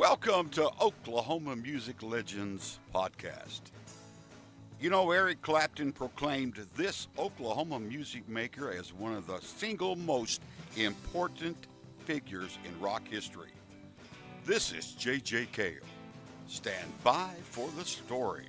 Welcome to Oklahoma Music Legends Podcast. You know, Eric Clapton proclaimed this Oklahoma music maker as one of the single most important figures in rock history. This is JJ Cale. Stand by for the story.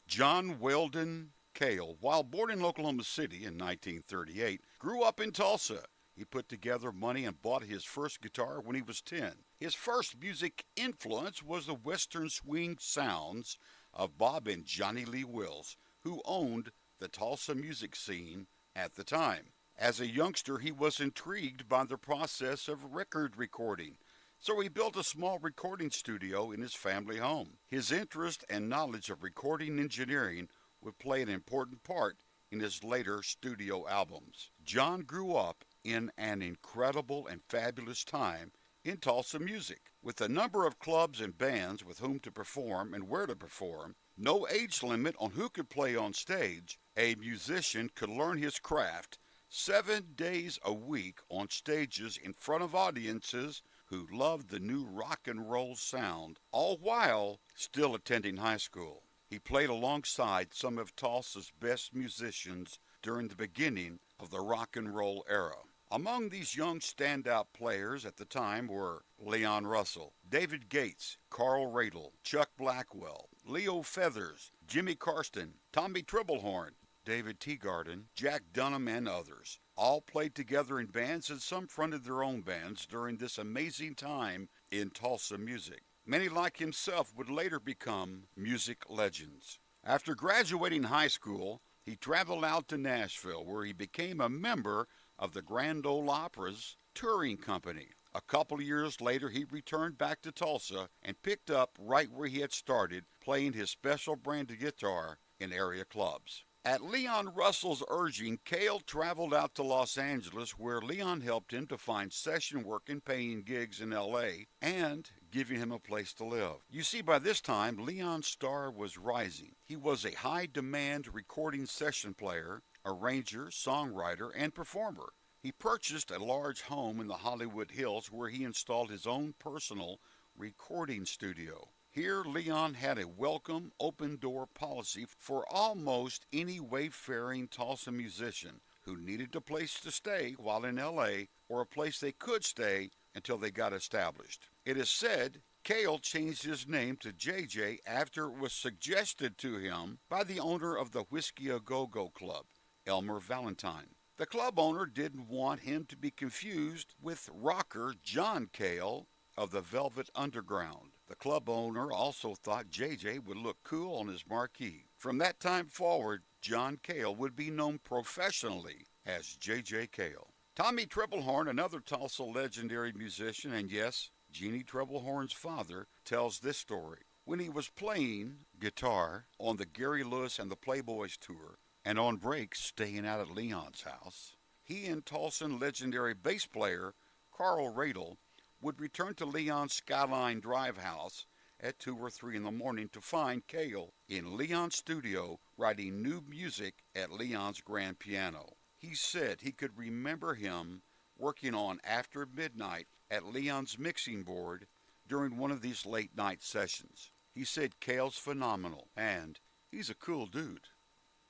John Weldon Cale, while born in Oklahoma City in 1938, grew up in Tulsa. He put together money and bought his first guitar when he was 10. His first music influence was the western swing sounds of Bob and Johnny Lee Wills, who owned the Tulsa music scene at the time. As a youngster, he was intrigued by the process of record recording, so he built a small recording studio in his family home. His interest and knowledge of recording engineering would play an important part in his later studio albums. John grew up in an incredible and fabulous time in Tulsa music, with a number of clubs and bands with whom to perform and where to perform, no age limit on who could play on stage. A musician could learn his craft 7 days a week on stages in front of audiences who loved the new rock and roll sound, all while still attending high school. He played alongside some of Tulsa's best musicians during the beginning of the rock and roll era. Among these young standout players at the time were Leon Russell, David Gates, Carl Radle, Chuck Blackwell, Leo Feathers, Jimmy Karsten, Tommy Tribblehorn, David Teagarden, Jack Dunham, and others. All played together in bands, and some fronted their own bands during this amazing time in Tulsa music. Many like himself would later become music legends. After graduating high school, he traveled out to Nashville, where he became a member of the Grand Ole Opera's touring company. A couple years later, he returned back to Tulsa and picked up right where he had started, playing his special brand of guitar in area clubs. At Leon Russell's urging, Cale traveled out to Los Angeles, where Leon helped him to find session work and paying gigs in L.A. and giving him a place to live. You see, by this time, Leon's star was rising. He was a high-demand recording session player, arranger, songwriter, and performer. He purchased a large home in the Hollywood Hills where he installed his own personal recording studio. Here, Leon had a welcome, open-door policy for almost any wayfaring Tulsa musician who needed a place to stay while in L.A. or a place they could stay until they got established. It is said Cale changed his name to JJ after it was suggested to him by the owner of the Whiskey A Go-Go Club, Elmer Valentine. The club owner didn't want him to be confused with rocker John Cale of the Velvet Underground. The club owner also thought JJ would look cool on his marquee. From that time forward, John Cale would be known professionally as JJ Cale. Tommy Tribblehorn, another Tulsa legendary musician, and yes, Jeannie Tribblehorn's father, tells this story. When he was playing guitar on the Gary Lewis and the Playboys tour, and on breaks staying out at Leon's house, he and Tulsan legendary bass player Carl Radle would return to Leon's Skyline Drive house at 2 or 3 in the morning to find Cale in Leon's studio writing new music at Leon's grand piano. He said he could remember him working on After Midnight at Leon's mixing board during one of these late night sessions. He said Cale's phenomenal and he's a cool dude.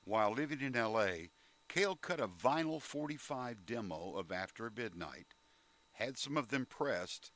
While living in L.A., Cale cut a vinyl 45 demo of After Midnight, had some of them pressed,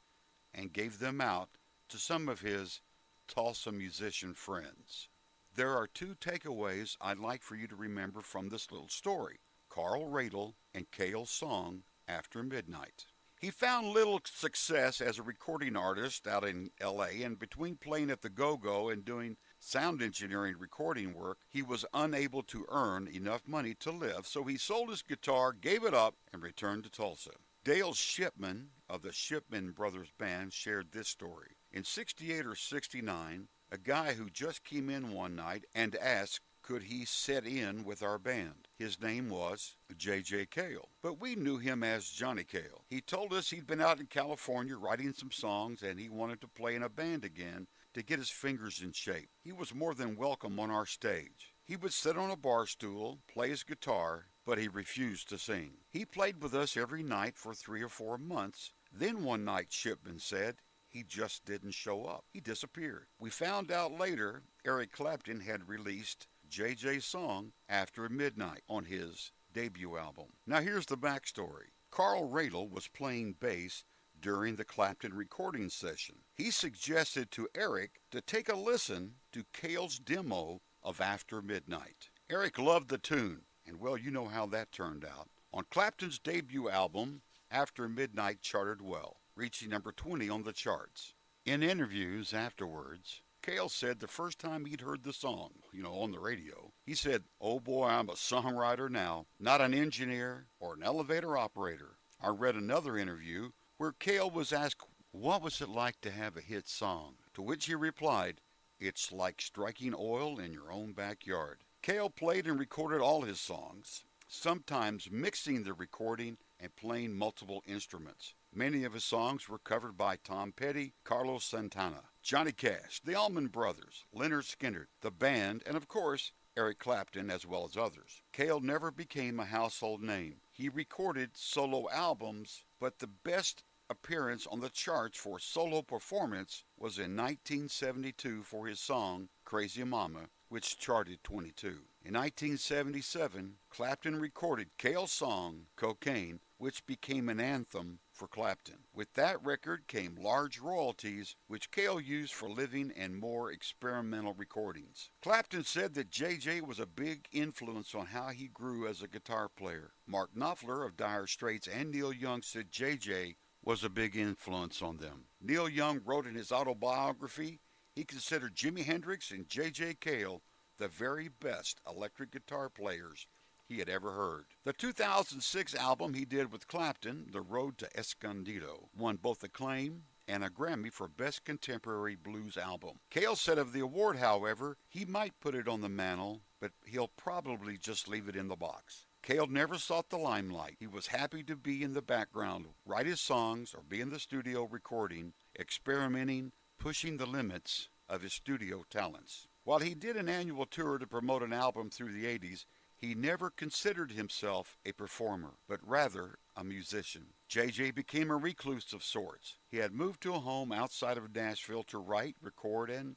and gave them out to some of his Tulsa musician friends. There are 2 takeaways I'd like for you to remember from this little story: Carl Radle and Cale's song, After Midnight. He found little success as a recording artist out in L.A., and between playing at the Go-Go and doing sound engineering recording work, he was unable to earn enough money to live, so he sold his guitar, gave it up, and returned to Tulsa. Dale Shipman of the Shipman Brothers Band shared this story. In 68 or 69, a guy who just came in one night and asked could he sit in with our band. His name was JJ Cale, but we knew him as Johnny Cale. He told us he'd been out in California writing some songs and he wanted to play in a band again to get his fingers in shape. He was more than welcome on our stage. He would sit on a bar stool, play his guitar, but he refused to sing. He played with us every night for 3 or 4 months. Then one night, Shipman said, he just didn't show up. He disappeared. We found out later Eric Clapton had released JJ's song After Midnight on his debut album. Now here's the backstory. Carl Radle was playing bass during the Clapton recording session. He suggested to Eric to take a listen to Cale's demo of After Midnight. Eric loved the tune, and well, you know how that turned out. On Clapton's debut album, After Midnight charted well, reaching number 20 on the charts. In interviews afterwards, Cale said the first time he'd heard the song, on the radio, he said, "Oh boy, I'm a songwriter now, not an engineer or an elevator operator." I read another interview where Cale was asked, what was it like to have a hit song? To which he replied, "It's like striking oil in your own backyard." Cale played and recorded all his songs, sometimes mixing the recording and playing multiple instruments. Many of his songs were covered by Tom Petty, Carlos Santana, Johnny Cash, the Allman Brothers, Lynyrd Skynyrd, the band, and of course, Eric Clapton, as well as others. Cale never became a household name. He recorded solo albums, but the best appearance on the charts for solo performance was in 1972 for his song Crazy Mama, which charted 22. In 1977, Clapton recorded Cale's song Cocaine, which became an anthem for Clapton. With that record came large royalties, which Cale used for living and more experimental recordings. Clapton said that JJ was a big influence on how he grew as a guitar player. Mark Knopfler of Dire Straits and Neil Young said JJ was a big influence on them. Neil Young wrote in his autobiography he considered Jimi Hendrix and JJ Cale the very best electric guitar players he had ever heard. The 2006 album he did with Clapton, The Road to Escondido, won both acclaim and a Grammy for Best Contemporary Blues Album. Cale said of the award, however, he might put it on the mantle, but he'll probably just leave it in the box. Cale never sought the limelight. He was happy to be in the background, write his songs, or be in the studio recording, experimenting, pushing the limits of his studio talents. While he did an annual tour to promote an album through the 80s, he never considered himself a performer, but rather a musician. JJ became a recluse of sorts. He had moved to a home outside of Nashville to write, record, and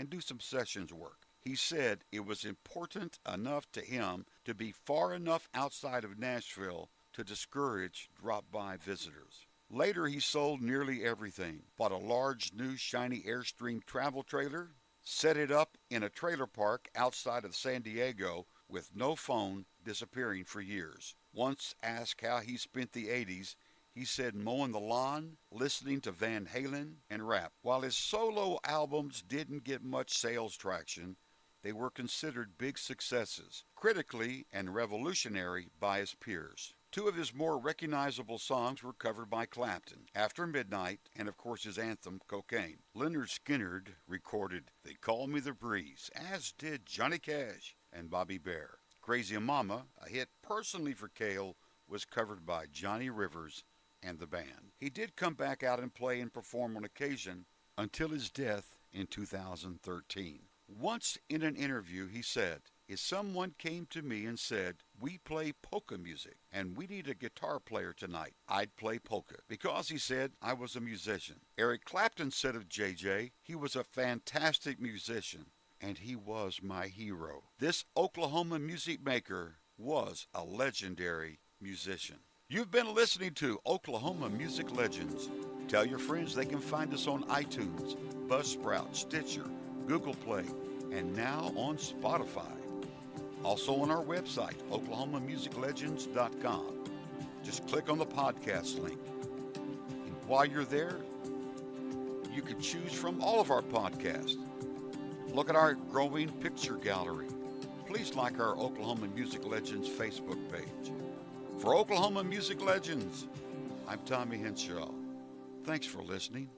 do some sessions work. He said it was important enough to him to be far enough outside of Nashville to discourage drop-by visitors. Later, he sold nearly everything, bought a large new shiny Airstream travel trailer, set it up in a trailer park outside of San Diego with no phone, disappearing for years. Once asked how he spent the 80s, he said mowing the lawn, listening to Van Halen, and rap. While his solo albums didn't get much sales traction, they were considered big successes, critically and revolutionary by his peers. Two of his more recognizable songs were covered by Clapton, After Midnight, and of course his anthem, Cocaine. Lynyrd Skynyrd recorded They Call Me the Breeze, as did Johnny Cash and Bobby Bare. Crazy Mama, a hit personally for Cale, was covered by Johnny Rivers and the band. He did come back out and play and perform on occasion until his death in 2013. Once in an interview he said, if someone came to me and said, we play polka music and we need a guitar player tonight, I'd play polka. Because, he said, I was a musician. Eric Clapton said of JJ, he was a fantastic musician and he was my hero. This Oklahoma music maker was a legendary musician. You've been listening to Oklahoma Music Legends. Tell your friends they can find us on iTunes, Buzzsprout, Stitcher, Google Play, and now on Spotify. Also on our website, oklahomamusiclegends.com. Just click on the podcast link. And while you're there, you can choose from all of our podcasts. Look at our growing picture gallery. Please like our Oklahoma Music Legends Facebook page. For Oklahoma Music Legends, I'm Tommy Henshaw. Thanks for listening.